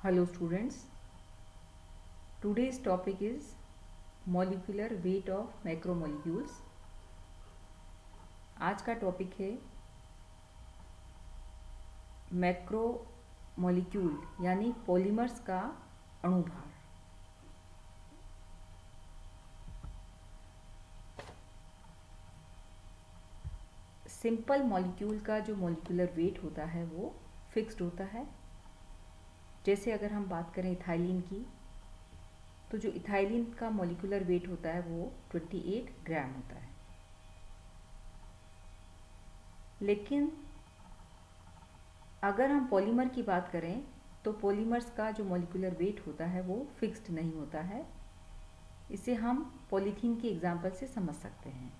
Hello students, today's topic is molecular weight of macromolecules. आज का topic है macromolecule यानी पॉलीमर्स का अणुभार। सिंपल मॉलिक्यूल का जो मॉलिक्यूलर वेट होता है वो फिक्स्ड होता है। जैसे अगर हम बात करें इथाइलिन की, तो जो इथाइलिन का मॉलिक्यूलर वेट होता है वो 28 ग्राम होता है। लेकिन अगर हम पॉलीमर की बात करें तो पॉलीमर्स का जो मॉलिक्यूलर वेट होता है वो फिक्स्ड नहीं होता है। इसे हम पॉलीथीन के एग्जाम्पल से समझ सकते हैं।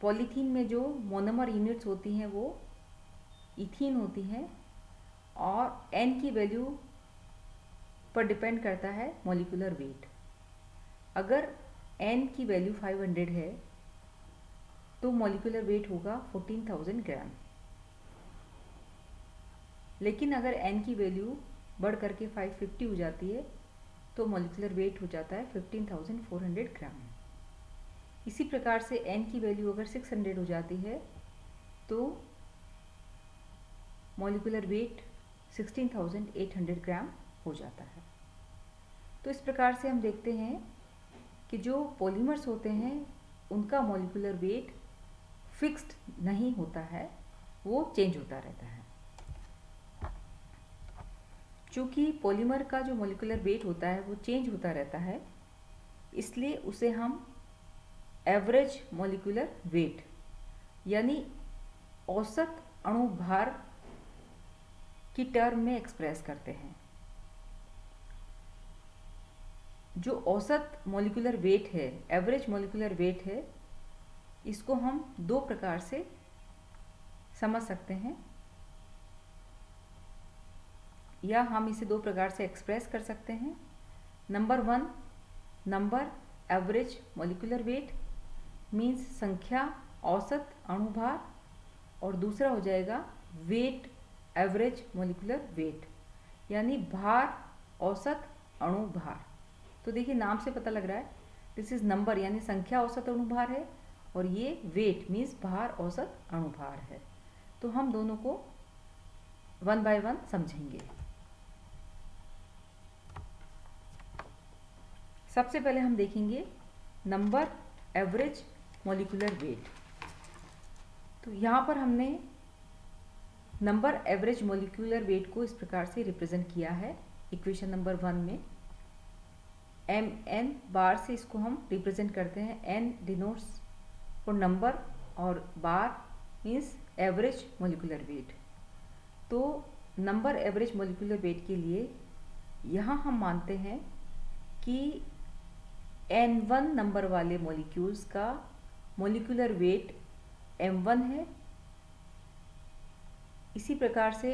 पॉलीथीन में जो मोनोमर यूनिट्स होती हैं वो इथीन होती हैं और एन की वैल्यू पर डिपेंड करता है मॉलिक्यूलर वेट। अगर एन की वैल्यू 500 है तो मॉलिक्यूलर वेट होगा 14,000 ग्राम। लेकिन अगर एन की वैल्यू बढ़ करके 550 हो जाती है तो मॉलिक्यूलर वेट हो जाता है 15,400 ग्राम। इसी प्रकार से एन की वैल्यू अगर 600 हो जाती है तो मॉलिक्यूलर वेट 16,800 ग्राम हो जाता है। तो इस प्रकार से हम देखते हैं कि जो पॉलीमर्स होते हैं उनका मॉलिक्यूलर वेट फिक्स्ड नहीं होता है, वो चेंज होता रहता है। चूँकि पॉलीमर का जो मॉलिक्यूलर वेट होता है वो चेंज होता रहता है, इसलिए उसे हम एवरेज मॉलिक्यूलर वेट यानी औसत अणु भार की टर्म में एक्सप्रेस करते हैं। जो औसत मॉलिक्यूलर वेट है, एवरेज मॉलिक्यूलर वेट है, इसको हम दो प्रकार से समझ सकते हैं या हम इसे दो प्रकार से एक्सप्रेस कर सकते हैं। Number 1, number average molecular wait means संख्या औसत अणुभार, और दूसरा हो जाएगा वेट एवरेज मॉलिक्यूलर वेट यानी भार औसत अणुभार। तो देखिए नाम से पता लग रहा है दिस इज नंबर यानी संख्या औसत अणुभार है और ये वेट मीन्स भार औसत अणुभार है। तो हम दोनों को वन बाय वन समझेंगे। सबसे पहले हम देखेंगे नंबर एवरेज मॉलिक्यूलर वेट। तो यहाँ पर हमने नंबर एवरेज मॉलिक्यूलर वेट को इस प्रकार से रिप्रेजेंट किया है इक्वेशन नंबर 1 में। एम एन बार से इसको हम रिप्रेजेंट करते हैं। एन डिनोट्स फॉर नंबर और बार मीन्स एवरेज मॉलिक्यूलर वेट। तो नंबर एवरेज मॉलिक्यूलर वेट के लिए यहाँ हम मानते हैं कि N1 नंबर वाले मॉलिक्यूल्स का मॉलिक्यूलर वेट M1 है। इसी प्रकार से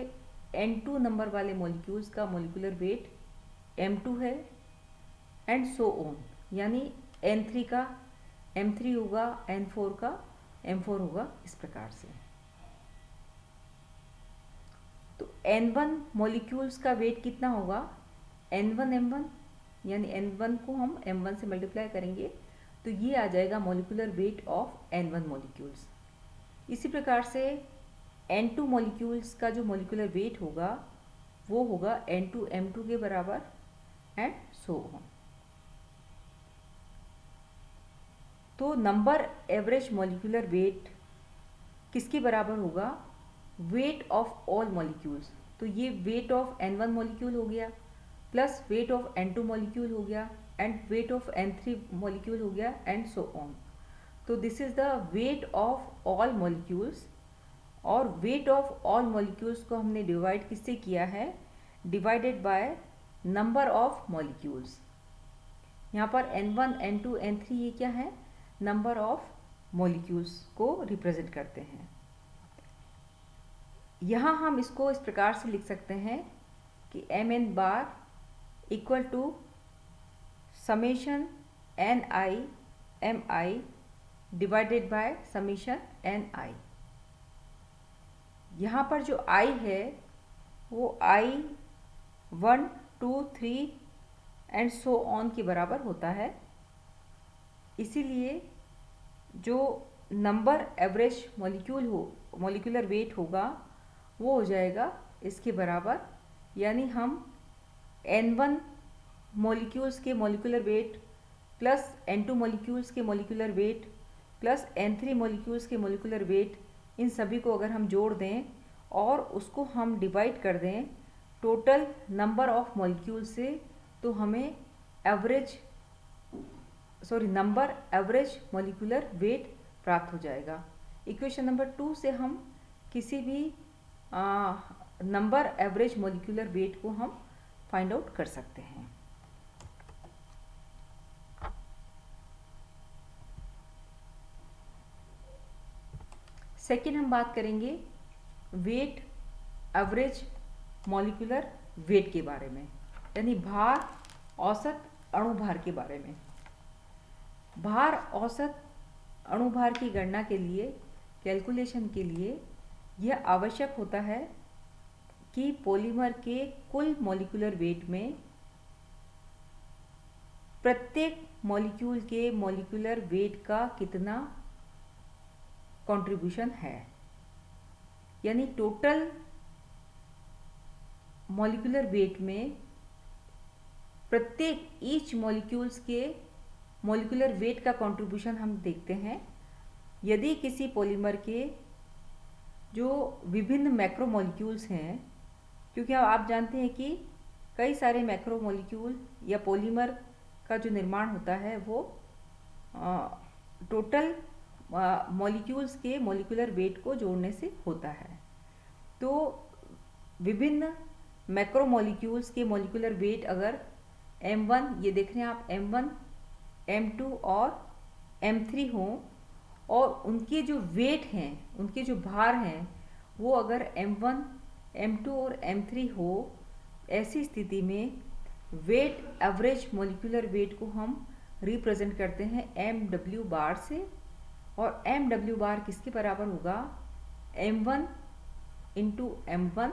N2 नंबर वाले मॉलिक्यूल्स का मॉलिक्यूलर वेट M2 है एंड सो ऑन, यानी N3 का M3 होगा, N4 का M4 होगा, इस प्रकार से। तो N1 मॉलिक्यूल्स का वेट कितना होगा? N1 M1 यानी N1 को हम M1 से मल्टीप्लाई करेंगे तो ये आ जाएगा molecular weight of N1 molecules. इसी प्रकार से N2 मॉलिक्यूल्स का जो मॉलिक्यूलर वेट होगा वो होगा N2 M2 के बराबर एंड सो ऑन। तो नंबर एवरेज मॉलिक्यूलर वेट किसके बराबर होगा? Weight of all molecules. तो ये वेट ऑफ N1 मॉलिक्यूल हो गया plus weight of N2 molecule हो गया and weight of N3 molecule हो गया एंड सो ऑन। तो this is the weight of all molecules. और वेट ऑफ ऑल मॉलिक्यूल्स को हमने डिवाइड किससे किया है? Divided by number of molecules. यहाँ पर N1 N2 N3 ये क्या है? नंबर ऑफ मॉलिक्यूल्स को रिप्रेजेंट करते हैं। यहाँ हम इसको इस प्रकार से लिख सकते हैं कि Mn bar equal to summation Ni Mi divided by summation Ni। यहाँ पर जो I है वो I1 2 3 एंड सो ऑन के बराबर होता है। इसीलिए जो नंबर एवरेज मॉलिक्यूलर वेट होगा वो हो जाएगा इसके बराबर, यानी हम N1 मॉलिक्यूल्स के molecular weight plus N2 molecules के molecular weight plus N3 molecules के मॉलिक्यूलर वेट, इन सभी को अगर हम जोड़ दें और उसको हम डिवाइड कर दें टोटल नंबर ऑफ मॉलिक्यूल से, तो हमें नंबर एवरेज मॉलिक्यूलर वेट प्राप्त हो जाएगा। इक्वेशन नंबर 2 से हम किसी भी नंबर एवरेज मॉलिक्यूलर वेट को हम फाइंड आउट कर सकते हैं। सेकेंड हम बात करेंगे वेट एवरेज मॉलिक्यूलर वेट के बारे में, यानी भार औसत अणुभार के बारे में। भार औसत अणुभार की गणना के लिए, कैलकुलेशन के लिए यह आवश्यक होता है कि पॉलीमर के कुल मॉलिक्यूलर वेट में प्रत्येक मॉलिक्यूल के मॉलिक्यूलर वेट का कितना कंट्रीब्यूशन है, यानी टोटल मॉलिक्यूलर वेट में प्रत्येक ईच मॉलिक्यूल्स के मॉलिक्यूलर वेट का कंट्रीब्यूशन हम देखते हैं। यदि किसी पॉलीमर के जो विभिन्न मैक्रो मॉलिक्यूल्स हैं, क्योंकि आप जानते हैं कि कई सारे मैक्रो मॉलिक्यूल या पॉलीमर का जो निर्माण होता है वो टोटल मॉलिक्यूल्स के मॉलिक्यूलर वेट को जोड़ने से होता है। तो विभिन्न मैक्रो मॉलिक्यूल्स के मॉलिक्यूलर वेट अगर M1, ये देख रहे हैं आप, M1, M2 और M3 हों और उनके जो वेट हैं, उनके जो भार हैं वो अगर M1, M2 और M3 हो, ऐसी स्थिति में वेट एवरेज मॉलिक्यूलर वेट को हम रिप्रेजेंट करते हैं MW बार से, और MW बार किसके बराबर होगा, M1 इंटू M1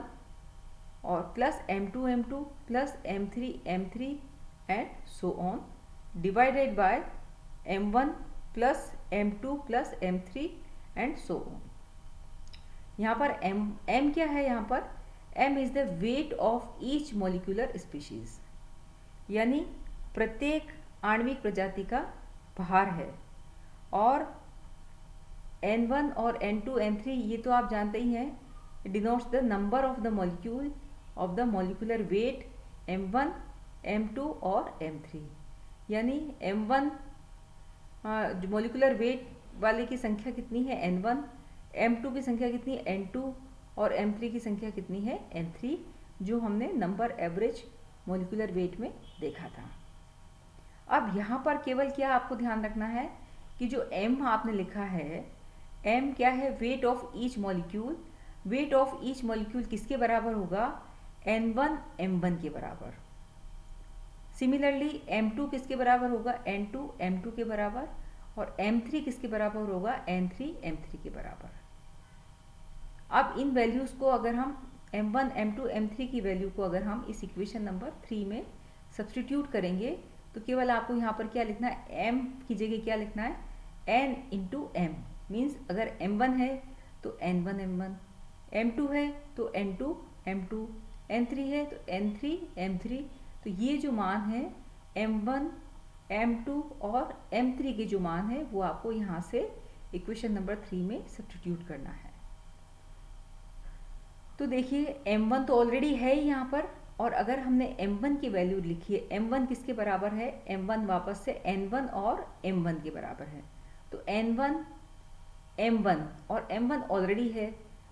और plus M2 M2 plus M3 M3 and so on, divided by M1 plus M2 plus M3 and so on. यहाँ पर M क्या है, यहाँ पर M is the weight of each molecular species, यानी प्रत्येक आणविक प्रजाति का भार है। और N1 और N2 N3 ये तो आप जानते ही हैं, denotes the number of the molecule of the molecular weight M1, M2 और M3, यानी M1 मॉलिक्यूलर वेट वाले की संख्या कितनी है N1, M2 की संख्या कितनी है N2 और M3 की संख्या कितनी है N3, जो हमने नंबर एवरेज मॉलिक्यूलर वेट में देखा था। अब यहाँ पर केवल क्या आपको ध्यान रखना है कि जो M आपने लिखा है, M क्या है, weight of each molecule. Weight of each molecule किसके बराबर होगा, N1 M1 के बराबर। सिमिलरली M2 किसके बराबर होगा, N2 M2 के बराबर, और M3 किसके बराबर होगा, N3 M3 के बराबर। अब इन वैल्यूज़ को अगर हम M1 M2 M3 की वैल्यू को अगर हम इस इक्वेशन नंबर 3 में सब्सटीट्यूट करेंगे तो केवल आपको यहाँ पर क्या लिखना है, M की जगह क्या लिखना है, N इंटू M, मीन्स अगर M1 है तो N1 M1, M2 है तो N2 M2, N3 है तो N3 M3। तो ये जो मान है M1 M2 और M3 के जो मान है वो आपको यहाँ से इक्वेशन नंबर 3 में सब्सटीट्यूट करना है। तो देखिए M1 तो ऑलरेडी है ही यहाँ पर, और अगर हमने M1 की वैल्यू लिखी है, M1 किसके बराबर है, M1 वापस से N1 और M1 के बराबर है। तो N1 M1 और M1 ऑलरेडी है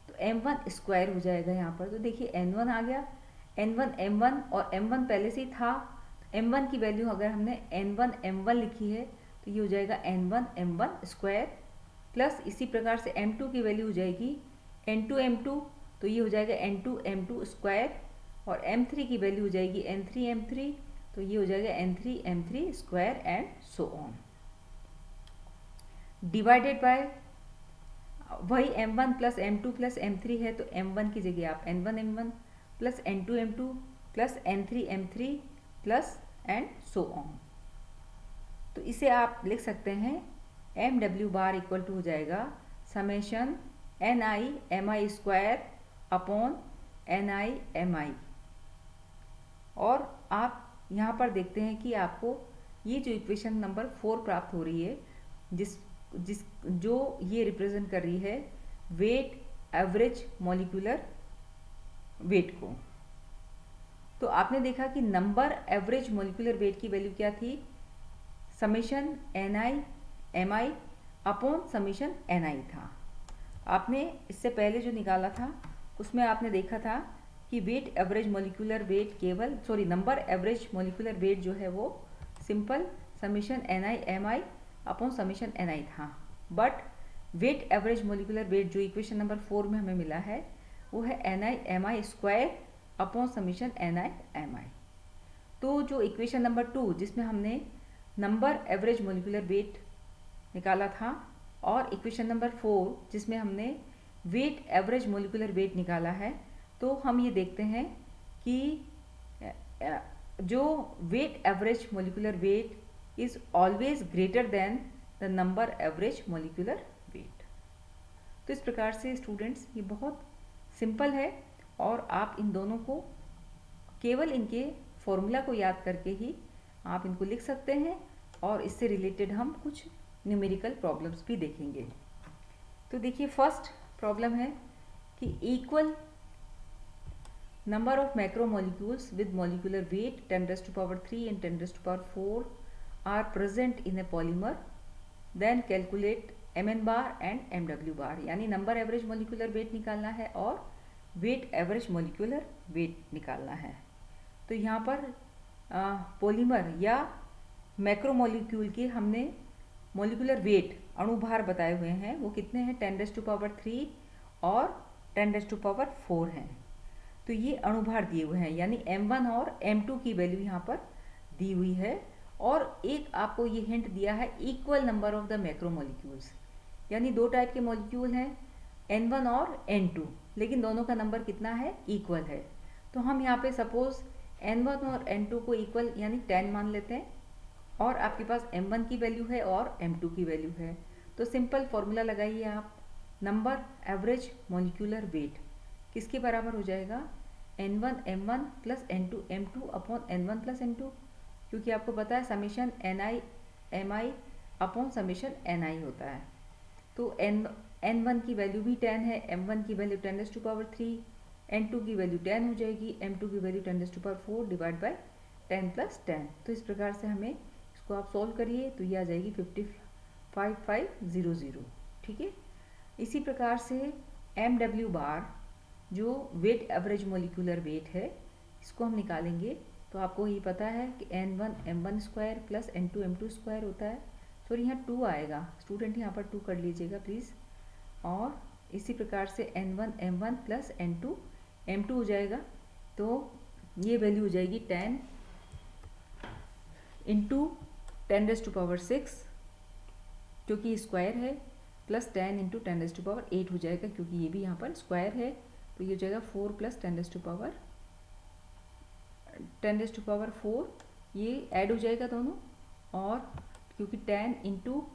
तो M1 स्क्वायर हो जाएगा यहाँ पर। तो देखिए N1 आ गया, N1 M1 और M1 पहले से ही था। M1 की वैल्यू अगर हमने N1 M1 लिखी है तो ये हो जाएगा N1 M1 स्क्वायर, प्लस इसी प्रकार से M2 की वैल्यू हो जाएगी N2 M2, तो ये हो जाएगा N2 M2 स्क्वायर, और M3 की वैल्यू हो जाएगी N3 M3, तो ये हो जाएगा N3 M3 square and so on, divided by वही m1 plus m2 plus m3 है, तो m1 की जगह आप n1 m1 plus n2 m2 plus n3 m3 plus and so on. तो इसे आप लिख सकते हैं M W bar equal to हो जाएगा summation N I M I square upon N I M I. और आप यहाँ पर देखते हैं कि आपको ये जो इक्वेशन नंबर 4 प्राप्त हो रही है, जो ये रिप्रेजेंट कर रही है वेट एवरेज मॉलिक्यूलर वेट को। तो आपने देखा कि नंबर एवरेज मॉलिक्यूलर वेट की वैल्यू क्या थी, summation N I M I upon summation N I था। आपने इससे पहले जो निकाला था उसमें आपने देखा था कि वेट एवरेज मॉलिक्यूलर वेट केवल नंबर एवरेज मॉलिक्यूलर वेट जो है वो simple summation N I M I upon summation N I था। But weight average molecular weight जो इक्वेशन नंबर 4 में हमें मिला है वो है N I M I square upon summation N I M I. तो जो इक्वेशन नंबर 2 जिसमें हमने नंबर एवरेज मॉलिक्यूलर वेट निकाला था और इक्वेशन नंबर 4 जिसमें हमने वेट एवरेज मॉलिक्यूलर वेट निकाला है, तो हम ये देखते हैं कि जो weight average molecular weight is always greater than the number average molecular weight. तो इस प्रकार से स्टूडेंट्स ये बहुत सिंपल है और आप इन दोनों को केवल इनके फॉर्मूला को याद करके ही आप इनको लिख सकते हैं और इससे रिलेटेड हम कुछ न्यूमेरिकल प्रॉब्लम्स भी देखेंगे। तो देखिए फर्स्ट प्रॉब्लम है कि equal number of macromolecules with molecular weight 10⁻³ and 10⁻⁴ are present in a polymer, then calculate mn bar and mw bar. यानी नंबर एवरेज मॉलिक्यूलर वेट निकालना है और वेट एवरेज मॉलिक्यूलर वेट निकालना है। तो यहाँ पर पॉलीमर या मैक्रोमोलिक्यूल के हमने मॉलिक्यूलर वेट अणुभार बताए हुए हैं, वो कितने हैं 10⁻³ और 10⁻⁴ हैं। तो ये अणुभार दिए हुए हैं, यानी m1 और m2 की वैल्यू यहाँ पर दी हुई है। और एक आपको ये हिंट दिया है equal number of the macromolecules, यानी दो टाइप के मॉलिक्यूल हैं n1 और n2, लेकिन दोनों का नंबर कितना है, इक्वल है। तो हम यहाँ पे सपोज n1 और n2 को इक्वल यानी 10 मान लेते हैं और आपके पास m1 की वैल्यू है और m2 की वैल्यू है। तो सिंपल फॉर्मूला लगाइए आप, नंबर एवरेज मॉलिक्यूलर वेट किसके बराबर हो जाएगा, n1 m1 plus n2 m2 upon n1 plus n2, क्योंकि आपको पता है summation ni mi upon summation ni होता है। तो n1 की वैल्यू भी 10 है, m1 की वैल्यू 10⁻³ n2 की वैल्यू 10 हो जाएगी, m2 की वैल्यू 10⁻⁴ डिवाइड बाय 10 + 10। तो इस प्रकार से हमें इसको आप सॉल्व करिए तो ये आ जाएगी 55,500। ठीक है। इसी प्रकार से mw बार जो वेट एवरेज मॉलिक्यूलर वेट है इसको हम निकालेंगे। तो आपको ये पता है कि n1 m1 square plus n2 m2 square होता है। सॉरी यहाँ 2 आएगा, स्टूडेंट यहाँ पर 2 कर लीजिएगा प्लीज़। और इसी प्रकार से n1 m1 plus n2 m2 हो जाएगा। तो ये वैल्यू हो जाएगी 10 इंटू 10⁻⁶, जो कि स्क्वायर है, प्लस 10 इंटू 10⁻⁸ हो जाएगा, क्योंकि ये भी यहाँ पर स्क्वायर है। तो ये हो जाएगा 4 प्लस 10⁻⁴, ये ऐड हो जाएगा दोनों। और क्योंकि 10 इंटू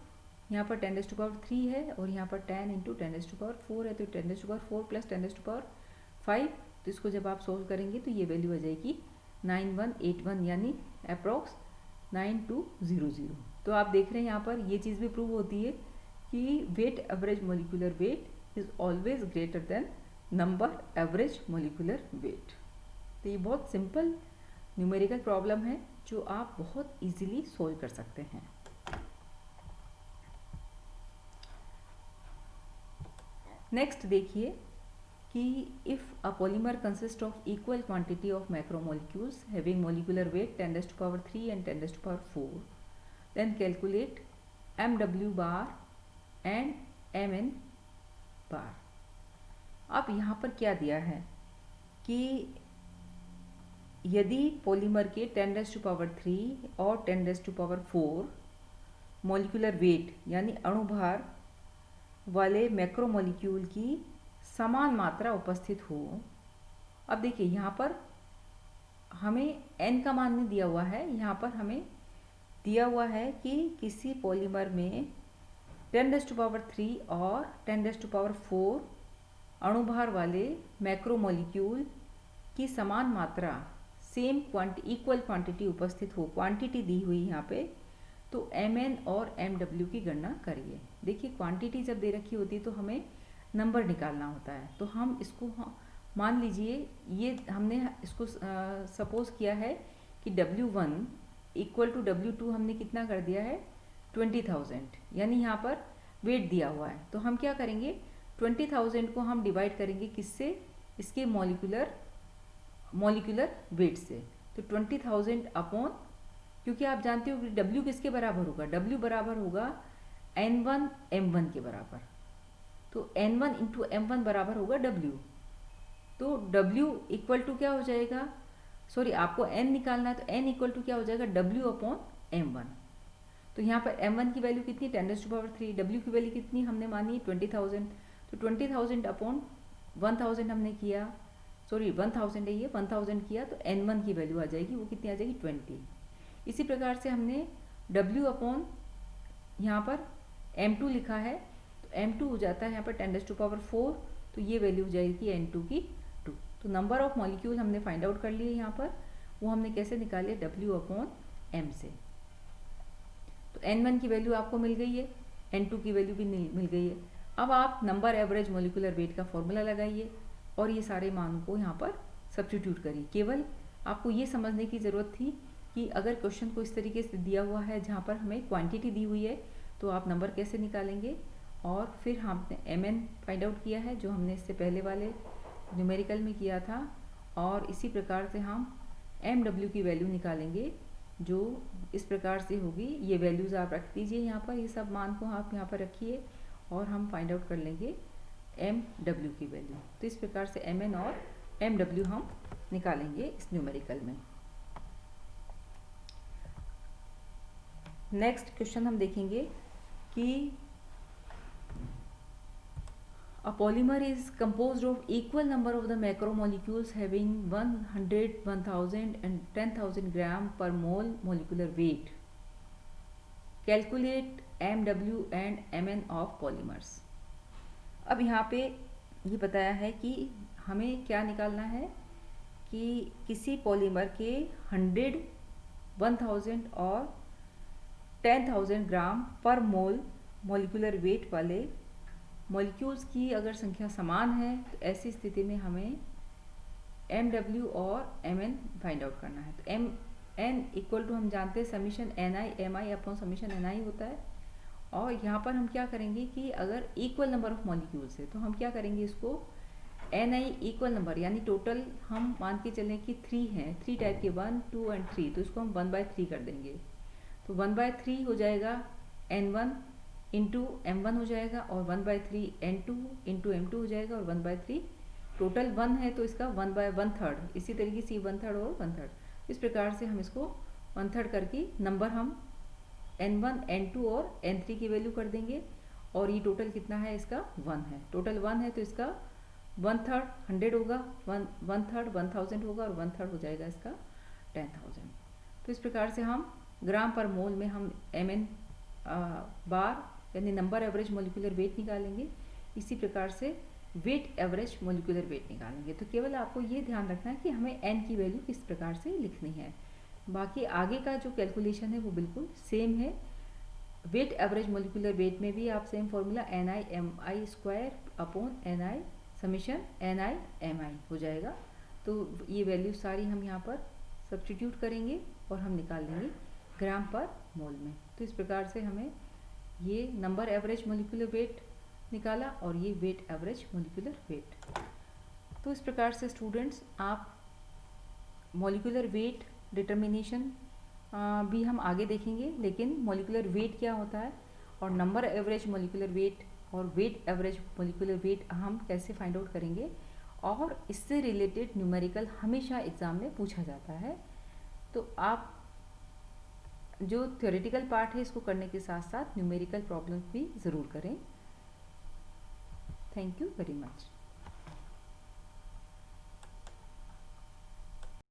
यहाँ पर 10⁻³ है और यहाँ पर 10 इंटू 10⁻⁴ है, तो 10⁻⁴ प्लस 10⁻⁵, तो इसको जब आप सोल्व करेंगे तो ये वैल्यू आ जाएगी 9181, यानी अप्रॉक्स 9200। तो आप देख रहे हैं यहाँ पर ये चीज़ भी प्रूव होती है कि weight average molecular weight is always greater than number average molecular weight. तो ये बहुत सिंपल न्यूमेरिकल प्रॉब्लम है जो आप बहुत इजीली सोल्व कर सकते हैं। नेक्स्ट देखिए कि if a polymer consist of equal quantity of macromolecules having molecular weight 10⁻³ and 10⁻⁴, then calculate mw bar and mn bar. अब यहाँ पर क्या दिया है कि यदि पॉलीमर के 10⁻³ और 10⁻⁴ मॉलिक्यूलर वेट यानी अणुभार वाले मैक्रोमोलिक्यूल की समान मात्रा उपस्थित हो। अब देखिए यहाँ पर हमें n का मान नहीं दिया हुआ है, यहाँ पर हमें दिया हुआ है कि किसी पॉलीमर में 10⁻³ और 10⁻⁴ अणुभार वाले मैक्रोमोलिक्यूल की समान मात्रा इक्वल क्वांटिटी उपस्थित हो। क्वांटिटी दी हुई यहाँ पे, तो mn और mw की गणना करिए। देखिए क्वांटिटी जब दे रखी होती है तो हमें नंबर निकालना होता है, तो हम इसको मान लीजिए ये हमने इसको सपोज किया है कि W1 इक्वल टू W2 हमने कितना कर दिया है 20,000, यानी यहाँ पर वेट दिया हुआ है। तो हम क्या करेंगे 20,000 को हम डिवाइड करेंगे किससे, इसके मॉलिक्यूलर वेट से। तो 20,000 अपॉन, क्योंकि आप जानते हो कि W किसके बराबर होगा, W बराबर होगा N1 M1 के बराबर। तो N1 इंटू M1 बराबर होगा W। तो W इक्वल टू क्या हो जाएगा, सॉरी आपको N निकालना है, तो N इक्वल टू क्या हो जाएगा W अपॉन M1। तो यहाँ पर M1 की वैल्यू कितनी 10⁻⁴, W की वैल्यू कितनी हमने मानी 20,000। तो 20,000 अपॉन 1,000 हमने किया, सॉरी 1,000 है ये, 1,000 किया तो N1 की वैल्यू आ जाएगी, वो कितनी आ जाएगी 20। इसी प्रकार से हमने W अपॉन यहाँ पर M2 लिखा है, तो M2 हो जाता है यहाँ पर 10⁻⁴, तो ये वैल्यू हो जाएगी N2 की 2। तो नंबर ऑफ मॉलिक्यूल हमने फाइंड आउट कर लिए यहाँ पर, वो हमने कैसे निकाले W अपॉन M से। तो N1 की वैल्यू आपको मिल गई है, N2 की वैल्यू भी मिल गई है। अब आप नंबर एवरेज मॉलिक्यूलर वेट का फॉर्मूला लगाइए और ये सारे मान को यहाँ पर सब्स्टिट्यूट करिए। केवल आपको ये समझने की ज़रूरत थी कि अगर क्वेश्चन को इस तरीके से दिया हुआ है जहाँ पर हमें क्वांटिटी दी हुई है, तो आप नंबर कैसे निकालेंगे। और फिर हमने mn फाइंड आउट किया है, जो हमने इससे पहले वाले न्यूमेरिकल में किया था, और इसी प्रकार से हम mw की वैल्यू निकालेंगे, जो इस प्रकार से होगी। ये वैल्यूज़ आप रख दीजिए यहाँ पर, ये सब मान को आप यहाँ पर रखिए और हम फाइंड आउट कर लेंगे mw की वैल्यू। तो इस प्रकार से mn और mw हम निकालेंगे इस न्यूमेरिकल में। नेक्स्ट क्वेश्चन हम देखेंगे कि a polymer is composed of equal number of the macromolecules having 100, 1000 and 10,000 gram per mole molecular weight. Calculate MW and MN of polymers. अब यहाँ पे ये बताया है कि हमें क्या निकालना है कि किसी पॉलीमर के 100, 1000 और 10,000 ग्राम पर मोल मॉलिक्यूलर वेट वाले मॉलिक्यूल्स की अगर संख्या समान है, तो ऐसी स्थिति में हमें MW और MN फाइंड आउट करना है। तो MN इक्वल टू हम जानते हैं summation NI upon summation NI होता है। और यहाँ पर हम क्या करेंगे कि अगर इक्वल नंबर ऑफ मॉलिक्यूल्स है, तो हम क्या करेंगे इसको NI इक्वल नंबर, यानी टोटल हम मान के चलें कि 3 हैं, 3 टाइप के 1, 2 एंड 3, तो इसको हम 1/3 कर देंगे। तो 1/3 हो जाएगा N1 इंटू M1 हो जाएगा, और 1/3 N2 इंटू M2 हो जाएगा, और 1/3 टोटल 1 है तो इसका 1/1/3, इसी तरीके से 1/3 और 1/3। इस प्रकार से हम इसको 1/3 करके नंबर हम N1, N2 और N3 की वैल्यू कर देंगे, और ये टोटल कितना है इसका 1 है। टोटल 1 है तो इसका 1/3 100 होगा, 1/3 1000 होगा, और 1/3 हो जाएगा इसका 10,000। तो इस प्रकार से हम ग्राम पर मोल में हम MN बार यानी नंबर एवरेज मॉलिक्यूलर वेट निकालेंगे। इसी प्रकार से वेट एवरेज मॉलिक्यूलर वेट निकालेंगे। तो केवल आपको ये ध्यान रखना है कि हमें n की वैल्यू किस प्रकार से लिखनी है, बाकी आगे का जो कैलकुलेशन है वो बिल्कुल सेम है। वेट एवरेज मॉलिक्यूलर वेट में भी आप same formula NI/MI² upon NI summation NI/MI हो जाएगा। तो ये वैल्यू सारी हम यहाँ पर सब्स्टिट्यूट करेंगे और हम निकाल लेंगे ग्राम पर मोल में। तो इस प्रकार से हमें ये नंबर एवरेज मॉलिक्यूलर वेट निकाला और ये वेट एवरेज मॉलिक्यूलर वेट। तो इस प्रकार से स्टूडेंट्स आप मॉलिक्यूलर वेट डिटर्मिनेशन भी हम आगे देखेंगे, लेकिन मॉलिक्यूलर वेट क्या होता है और नंबर एवरेज मॉलिक्यूलर वेट और वेट एवरेज मॉलिक्यूलर वेट हम कैसे फाइंड आउट करेंगे, और इससे रिलेटेड न्यूमेरिकल हमेशा एग्ज़ाम में पूछा जाता है। तो आप जो थ्योरेटिकल पार्ट है इसको करने के साथ साथ न्यूमेरिकल प्रॉब्लम्स भी ज़रूर करें। Thank you very much.